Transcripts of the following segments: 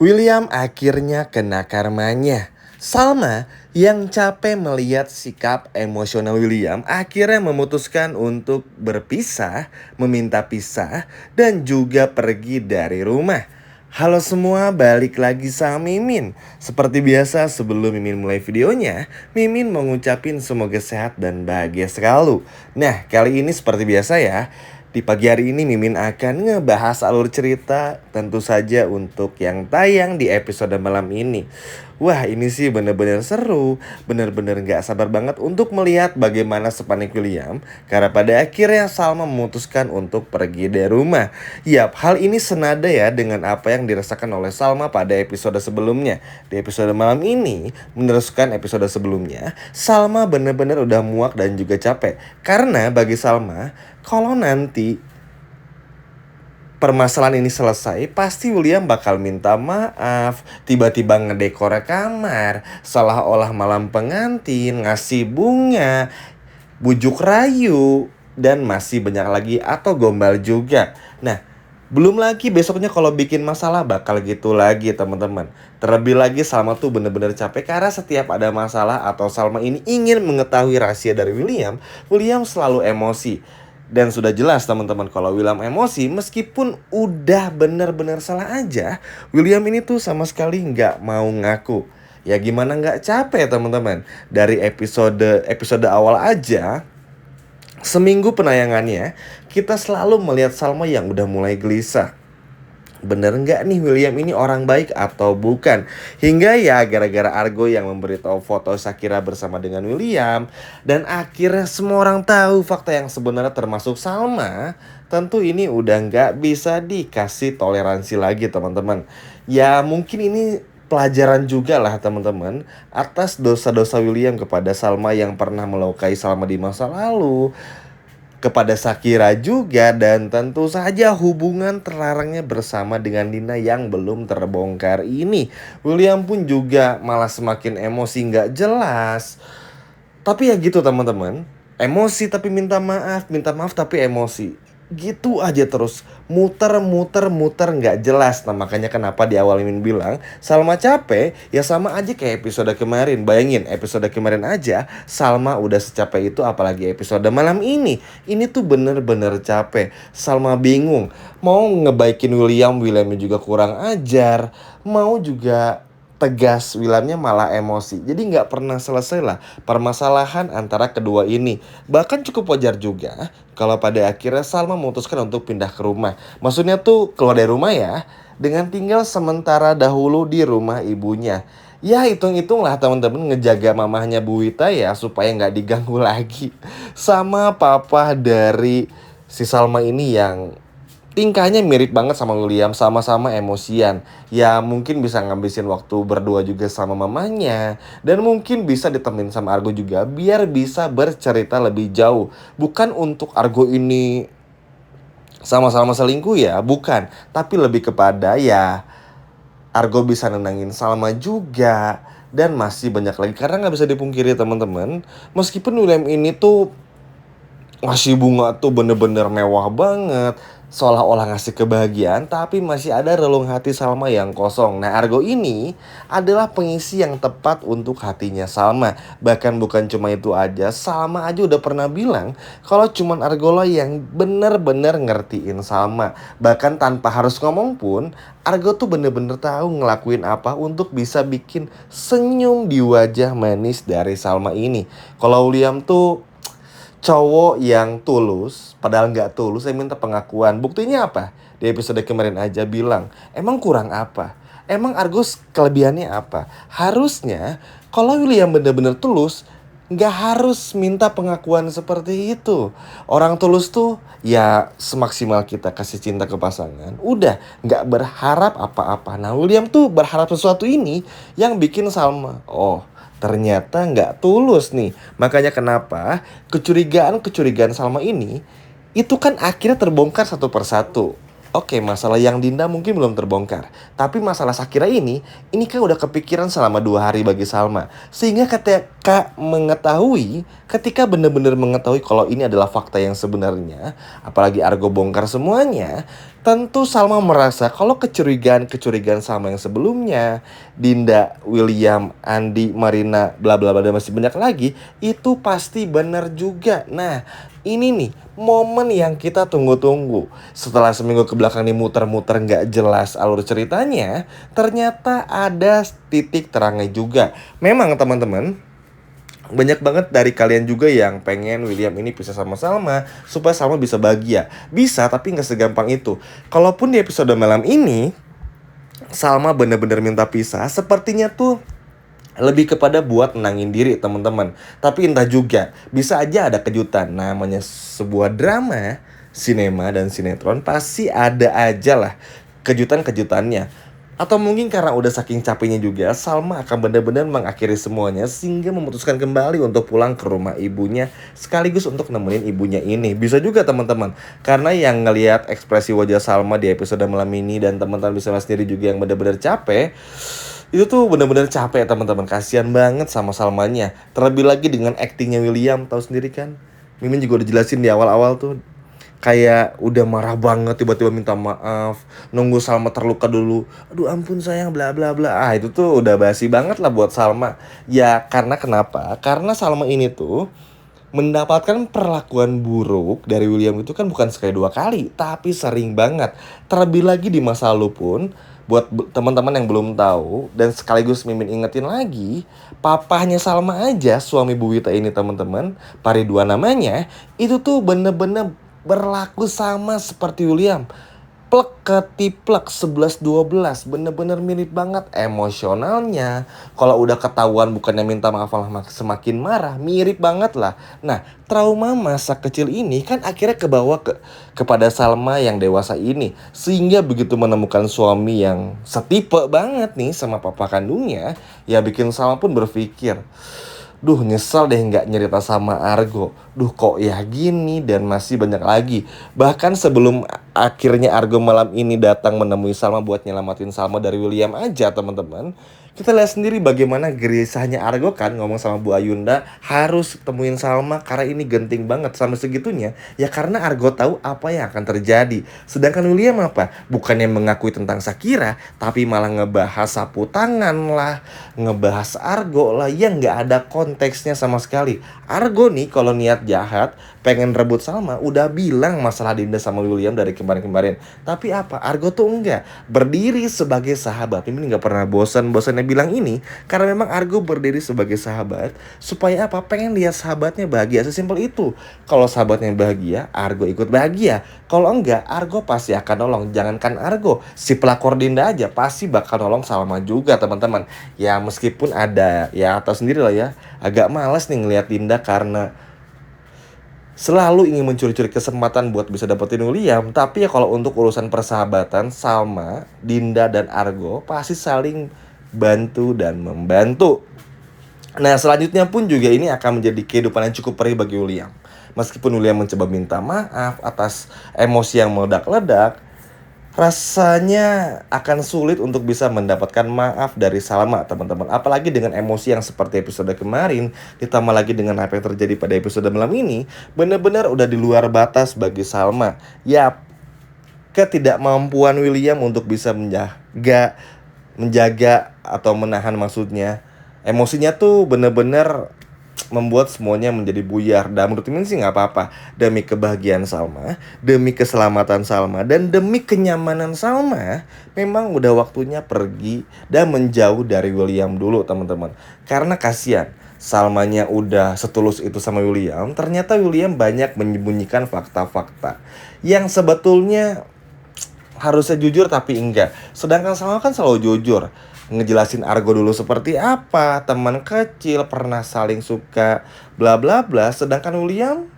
William akhirnya kena karmanya. Salma yang capek melihat sikap emosional William akhirnya memutuskan untuk berpisah, meminta pisah, dan juga pergi dari rumah. Halo semua, balik lagi sama Mimin. Seperti biasa sebelum Mimin mulai videonya, Mimin mengucapin semoga sehat dan bahagia selalu. Nah, kali ini seperti biasa ya, di pagi hari ini Mimin akan ngebahas alur cerita tentu saja untuk yang tayang di episode malam ini. Wah, ini sih bener-bener seru, bener-bener gak sabar banget untuk melihat bagaimana sepanik William karena pada akhirnya Salma memutuskan untuk pergi dari rumah. Yap, hal ini senada ya dengan apa yang dirasakan oleh Salma pada episode sebelumnya. Di episode malam ini, meneruskan episode sebelumnya, Salma bener-bener udah muak dan juga capek. Karena bagi Salma, kalau nanti permasalahan ini selesai, pasti William bakal minta maaf, tiba-tiba ngedekor kamar, seolah-olah malam pengantin, ngasih bunga, bujuk rayu, dan masih banyak lagi atau gombal juga. Nah, belum lagi besoknya kalau bikin masalah bakal gitu lagi teman-teman. Terlebih lagi Salma tuh bener-bener capek karena setiap ada masalah atau Salma ini ingin mengetahui rahasia dari William, William selalu emosi. Dan sudah jelas teman-teman kalau William emosi meskipun udah bener-bener salah aja, William ini tuh sama sekali nggak mau ngaku. Ya gimana nggak capek teman-teman. Dari episode awal aja, seminggu penayangannya, kita selalu melihat Salma yang udah mulai gelisah. Bener nggak nih William ini orang baik atau bukan? Hingga ya gara-gara Argo yang memberitahu foto Shakira bersama dengan William, dan akhirnya semua orang tahu fakta yang sebenarnya termasuk Salma. Tentu ini udah nggak bisa dikasih toleransi lagi teman-teman. Ya mungkin ini pelajaran juga lah teman-teman atas dosa-dosa William kepada Salma yang pernah melukai Salma di masa lalu, kepada Shakira juga, dan tentu saja hubungan terlarangnya bersama dengan Nina yang belum terbongkar ini. William pun juga malah semakin emosi nggak jelas. Tapi ya gitu teman-teman, emosi tapi minta maaf tapi emosi. Gitu aja terus, muter nggak jelas. Nah makanya kenapa di awal Mimin bilang Salma capek, ya sama aja kayak episode kemarin. Bayangin episode kemarin aja Salma udah secapek itu, apalagi episode malam ini. Ini tuh bener-bener capek. Salma bingung, mau ngebaikin Williamnya juga kurang ajar, mau juga tegas, Williamnya malah emosi. Jadi nggak pernah selesai lah permasalahan antara kedua ini. Bahkan cukup wajar juga kalau pada akhirnya Salma memutuskan untuk pindah ke rumah. Maksudnya tuh keluar dari rumah ya, dengan tinggal sementara dahulu di rumah ibunya. Ya hitung-hitung lah teman-teman, ngejaga mamahnya Bu Wita ya supaya nggak diganggu lagi sama papa dari si Salma ini yang tingkahnya mirip banget sama William, sama-sama emosian. Ya mungkin bisa ngabisin waktu berdua juga sama mamanya, dan mungkin bisa ditemenin sama Argo juga biar bisa bercerita lebih jauh. Bukan untuk Argo ini sama-sama selingkuh ya, bukan. Tapi lebih kepada ya Argo bisa nenangin Salma juga. Dan masih banyak lagi, karena nggak bisa dipungkiri teman-teman, meskipun William ini tuh ngasih bunga tuh bener-bener mewah banget, seolah-olah ngasih kebahagiaan, tapi masih ada relung hati Salma yang kosong. Nah Argo ini adalah pengisi yang tepat untuk hatinya Salma. Bahkan bukan cuma itu aja, Salma aja udah pernah bilang kalau cuman Argo lah yang bener-bener ngertiin Salma. Bahkan tanpa harus ngomong pun, Argo tuh bener-bener tahu ngelakuin apa untuk bisa bikin senyum di wajah manis dari Salma ini. Kalau William tuh cowok yang tulus, padahal nggak tulus, saya minta pengakuan. Buktinya apa? Di episode kemarin aja bilang, emang kurang apa? Emang Argus kelebihannya apa? Harusnya kalau William bener-bener tulus, nggak harus minta pengakuan seperti itu. Orang tulus tuh ya semaksimal kita kasih cinta ke pasangan, udah nggak berharap apa-apa. Nah William tuh berharap sesuatu ini yang bikin Salma, oh ternyata nggak tulus nih. Makanya kenapa kecurigaan Salma ini itu kan akhirnya terbongkar satu persatu. Oke, masalah yang Dinda mungkin belum terbongkar, tapi masalah Shakira ini kan udah kepikiran selama 2 hari bagi Salma. Sehingga ketika benar-benar mengetahui kalau ini adalah fakta yang sebenarnya, apalagi Argo bongkar semuanya, tentu Salma merasa kalau kecurigaan Salma yang sebelumnya, Dinda, William, Andi, Marina, bla bla bla dan masih banyak lagi, itu pasti benar juga. Nah, ini nih momen yang kita tunggu-tunggu. Setelah seminggu ke belakang nih muter-muter nggak jelas alur ceritanya, ternyata ada titik terangnya juga. Memang teman-teman, banyak banget dari kalian juga yang pengen William ini pisah sama Salma supaya Salma bisa bahagia. Bisa, tapi nggak segampang itu. Kalaupun di episode malam ini Salma bener-bener minta pisah, sepertinya tuh lebih kepada buat nenangin diri teman-teman. Tapi entah juga, bisa aja ada kejutan. Namanya sebuah drama, sinema dan sinetron pasti ada aja lah kejutan-kejutannya. Atau mungkin karena udah saking capeknya juga, Salma akan benar-benar mengakhiri semuanya sehingga memutuskan kembali untuk pulang ke rumah ibunya sekaligus untuk nemenin ibunya ini. Bisa juga teman-teman, karena yang ngelihat ekspresi wajah Salma di episode malam ini dan teman-teman bisa lihat sendiri juga yang benar-benar capek, itu tuh benar-benar capek teman-teman. Kasihan banget sama Salmanya. Terlebih lagi dengan aktingnya William, tahu sendiri kan. Mimin juga udah jelasin di awal-awal tuh, kayak udah marah banget tiba-tiba minta maaf, nunggu Salma terluka dulu, aduh ampun sayang bla bla bla. Itu tuh udah basi banget lah buat Salma. Ya karena kenapa? Karena Salma ini tuh mendapatkan perlakuan buruk dari William itu kan bukan sekali dua kali, tapi sering banget. Terlebih lagi di masa lalu pun, buat teman-teman yang belum tahu dan sekaligus Mimin ingetin lagi, papahnya Salma aja, suami Bu Wita ini teman-teman, Pak Ridwan namanya, itu tuh bener-bener berlaku sama seperti William. Plek ketiplek 11-12, bener-bener mirip banget emosionalnya. Kalau udah ketahuan bukannya minta maaf malah semakin marah, mirip banget lah. Nah, trauma masa kecil ini kan akhirnya kebawa kepada Salma yang dewasa ini, sehingga begitu menemukan suami yang setipe banget nih sama papa kandungnya, ya bikin Salma pun berpikir, duh nyesel deh nggak nyerita sama Argo. Duh kok ya gini, dan masih banyak lagi. Bahkan sebelum akhirnya Argo malam ini datang menemui Salma buat nyelamatin Salma dari William aja teman-teman, kita lihat sendiri bagaimana gerisahnya Argo kan ngomong sama Bu Ayunda harus temuin Salma karena ini genting banget sampai segitunya. Ya karena Argo tahu apa yang akan terjadi. Sedangkan William apa? Bukannya mengakui tentang Shakira, tapi malah ngebahas sapu tangan lah, ngebahas Argo lah yang nggak ada konteksnya sama sekali. Argo nih kalau niat jahat pengen rebut Salma udah bilang masalah Dinda sama William dari kemarin-kemarin. Tapi apa? Argo tuh enggak berdiri sebagai sahabat. Ini nggak pernah bosan-bosannya bilang ini karena memang Argo berdiri sebagai sahabat supaya apa? Pengen lihat sahabatnya bahagia, sesimpel itu. Kalau sahabatnya bahagia, Argo ikut bahagia. Kalau enggak, Argo pasti akan nolong. Jangankan Argo, si pelakor Dinda aja pasti bakal nolong Salma juga teman-teman. Ya meskipun ada, ya tahu sendiri lah ya, agak malas nih ngelihat Dinda karena selalu ingin mencuri-curi kesempatan buat bisa dapetin William. Tapi ya kalau untuk urusan persahabatan, Salma, Dinda, dan Argo pasti saling bantu dan membantu. Nah selanjutnya pun juga ini akan menjadi kehidupan yang cukup perih bagi William. Meskipun William mencoba minta maaf atas emosi yang meledak-ledak, rasanya akan sulit untuk bisa mendapatkan maaf dari Salma teman-teman. Apalagi dengan emosi yang seperti episode kemarin, ditambah lagi dengan apa yang terjadi pada episode malam ini, benar-benar udah di luar batas bagi Salma. Ya, ketidakmampuan William untuk bisa menjaga atau menahan maksudnya emosinya tuh bener-bener membuat semuanya menjadi buyar. Dan menurut Mimin sih nggak apa-apa. Demi kebahagiaan Salma, demi keselamatan Salma, dan demi kenyamanan Salma, memang udah waktunya pergi dan menjauh dari William dulu teman-teman. Karena kasihan, Salmanya udah setulus itu sama William, ternyata William banyak menyembunyikan fakta-fakta yang sebetulnya harusnya jujur tapi enggak. Sedangkan Salma kan selalu jujur, ngejelasin Argo dulu seperti apa, teman kecil, pernah saling suka, bla bla bla. Sedangkan William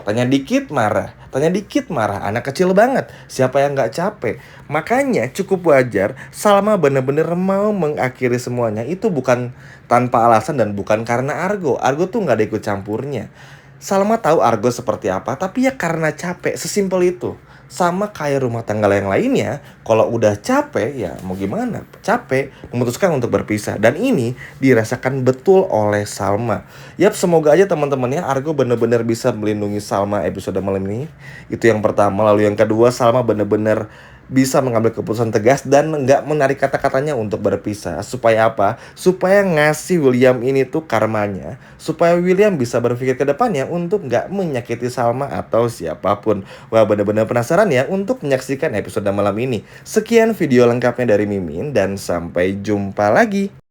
tanya dikit marah, tanya dikit marah, anak kecil banget, siapa yang nggak capek. Makanya cukup wajar Salma bener-bener mau mengakhiri semuanya itu bukan tanpa alasan dan bukan karena Argo. Argo tuh nggak ada ikut campurnya. Salma tahu Argo seperti apa, tapi ya karena capek, sesimpel itu. Sama kayak rumah tangga yang lainnya, kalau udah capek ya mau gimana? Capek, memutuskan untuk berpisah. Dan ini dirasakan betul oleh Salma. Yap, semoga aja teman-teman ya Argo bener-bener bisa melindungi Salma episode malam ini. Itu yang pertama. Lalu yang kedua, Salma bener-bener bisa mengambil keputusan tegas dan nggak menarik kata-katanya untuk berpisah. Supaya apa? Supaya ngasih William ini tuh karmanya. Supaya William bisa berpikir ke depannya untuk nggak menyakiti Salma atau siapapun. Wah, bener-bener penasaran ya untuk menyaksikan episode malam ini. Sekian video lengkapnya dari Mimin dan sampai jumpa lagi.